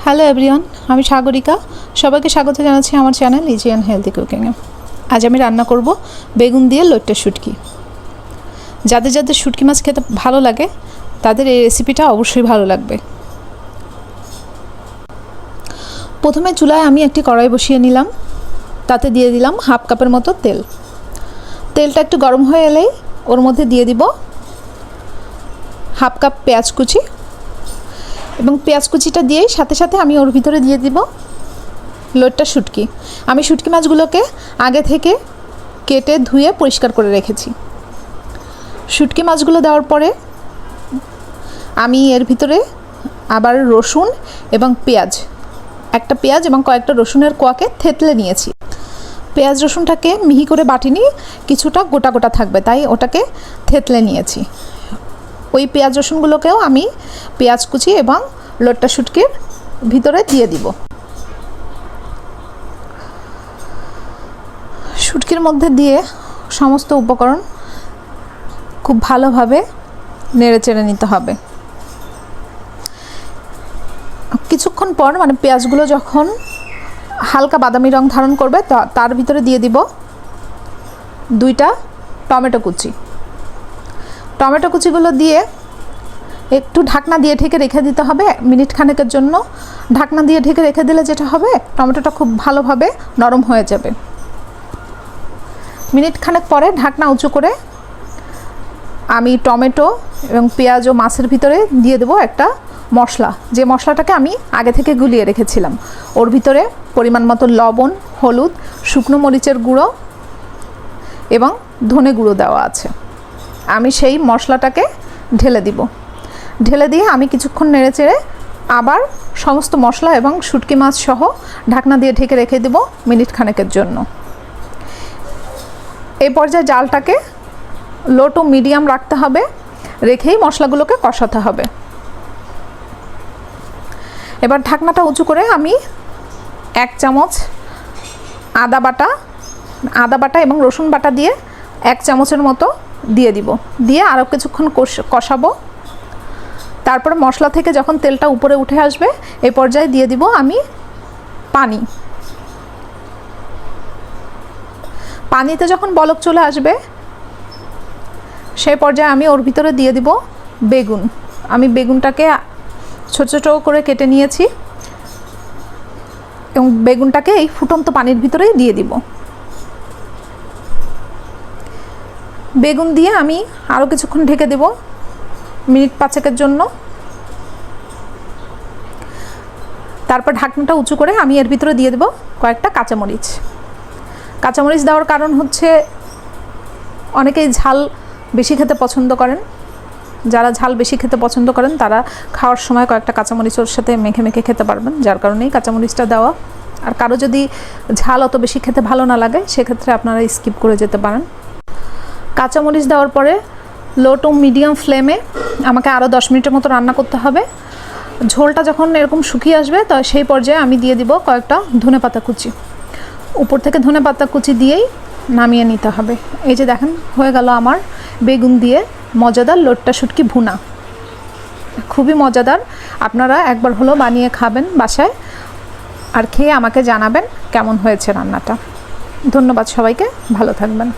Hello everyone, আমি সাগরিকা। সবাইকে স্বাগত জানাচ্ছি আমার চ্যানেল ইজি অ্যান্ড হেলদি কুকিংয়ে। আজ আমি রান্না করব বেগুন দিয়ে লইট্টা শুটকি। যাদের যাদের শুটকি মাছ খেতে ভালো লাগে তাদের এই রেসিপিটা অবশ্যই ভালো লাগবে। প্রথমে চুলায় আমি একটি কড়াই বসিয়ে নিলাম, তাতে দিয়ে দিলাম হাফ কাপের মতো তেল। তেলটা একটু গরম হয়ে এলেই ওর মধ্যে দিয়ে দিব হাফ কাপ পেঁয়াজ কুচি, এবং পেঁয়াজ কুচিটা দিয়েই সাথে সাথে আমি ওর ভিতরে দিয়ে দিব লইট্টা শুটকি। আমি শুটকি মাছগুলোকে আগে থেকে কেটে ধুয়ে পরিষ্কার করে রেখেছি। শুটকি মাছগুলো দেওয়ার পরে আমি এর ভিতরে আবার রসুন এবং একটা পেঁয়াজ এবং কয়েকটা রসুনের কোয়াকে থেতলে নিয়েছি। পেঁয়াজ রসুনটাকে মিহি করে বাটিনি, কিছুটা গোটা গোটা থাকবে, তাই ওটাকে থেতলে নিয়েছি। ওই পেঁয়াজ রসুনগুলোকেও আমি পেঁয়াজ কুচি এবং লইট্টা শুটকির ভিতরে দিয়ে দিব। শুটকির মধ্যে দিয়ে সমস্ত উপকরণ খুব ভালোভাবে নেড়ে চেড়ে নিতে হবে। কিছুক্ষণ পর পেঁয়াজগুলো যখন হালকা বাদামি রং ধারণ করবে তার ভিতরে দিয়ে দিব 2টা টমেটো কুচি। টমেটো কুচিগুলো দিয়ে একটু ঢাকনা দিয়ে ঢেকে রেখে দিতে হবে মিনিট খানেকের জন্য। ঢাকনা দিয়ে ঢেকে রেখে দিলে যেটা হবে, টমেটোটা খুব ভালোভাবে নরম হয়ে যাবে। মিনিট খানেক পরে ঢাকনা উঁচু করে আমি টমেটো এবং পেঁয়াজ ও মাছের ভিতরে দিয়ে দেবো একটা মশলা, যে মশলাটাকে আমি আগে থেকে গুলিয়ে রেখেছিলাম। ওর ভিতরে পরিমাণ মতো লবণ, হলুদ, শুকনো মরিচের গুঁড়ো এবং ধনে গুঁড়ো দেওয়া আছে। আমি সেই মশলাটাকে ঢেলে দিয়ে আমি কিছুক্ষণ নেড়ে চেড়ে আবার সমস্ত মশলা এবং শুটকি মাছ সহ ঢাকনা দিয়ে ঢেকে রেখে দেব মিনিট খানেকের জন্য। এই পর্যায়ে জালটাকে লো টু মিডিয়াম রাখতে হবে, রেখেই মশলাগুলোকে কষাতে হবে। এবার ঢাকনাটা উঁচু করে আমি 1 চামচ আদা বাটা এবং রসুন বাটা দিয়ে 1 চামচের মতো দিয়ে আরও কিছুক্ষণ কষাবো। তারপরে মশলা থেকে যখন তেলটা উপরে উঠে আসবে, এই পর্যায়ে দিয়ে দিব আমি পানিতে যখন বলক চলে আসবে, সেই পর্যায়ে আমি ওর ভিতরে দিয়ে দিব বেগুন। আমি বেগুনটাকে ছোট ছোট করে কেটে নিয়েছি এবং বেগুনটাকে এই ফুটন্ত পানির ভিতরেই দিয়ে দিব। বেগুন দিয়ে আমি আরও কিছুক্ষণ ঢেকে দেব মিনিট 5 জন্য। তারপর ঢাকনাটা উঁচু করে আমি এর ভিতরে দিয়ে দেব কয়েকটা কাঁচামরিচ দেওয়ার কারণ হচ্ছে অনেকেই ঝাল বেশি খেতে পছন্দ করেন। যারা ঝাল বেশি খেতে পছন্দ করেন তারা খাওয়ার সময় কয়েকটা কাঁচামরিচ ওর সাথে মেখে খেতে পারবেন, যার কারণেই কাঁচামরিচটা দেওয়া। আর কারো যদি ঝাল অত বেশি খেতে ভালো না লাগে, সেক্ষেত্রে আপনারা স্কিপ করে যেতে পারেন। কাঁচামরিচ দেওয়ার পরে লো টু মিডিয়াম ফ্লেমে আমাকে আরও 10 মিনিটের মতো রান্না করতে হবে। ঝোলটা যখন এরকম শুকিয়ে আসবে, তো সেই পর্যায়ে আমি দিয়ে দিব কয়েকটা ধনেপাতা কুচি। উপর থেকে ধনেপাতা কুচি দিয়েই নামিয়ে নিতে হবে। এই যে দেখেন, হয়ে গেল আমার বেগুন দিয়ে মজাদার লইট্টা শুটকি ভুনা। খুবই মজাদার, আপনারা একবার হলো বানিয়ে খাবেন বাসায়, আর খেয়ে আমাকে জানাবেন কেমন হয়েছে রান্নাটা। ধন্যবাদ সবাইকে, ভালো থাকবেন।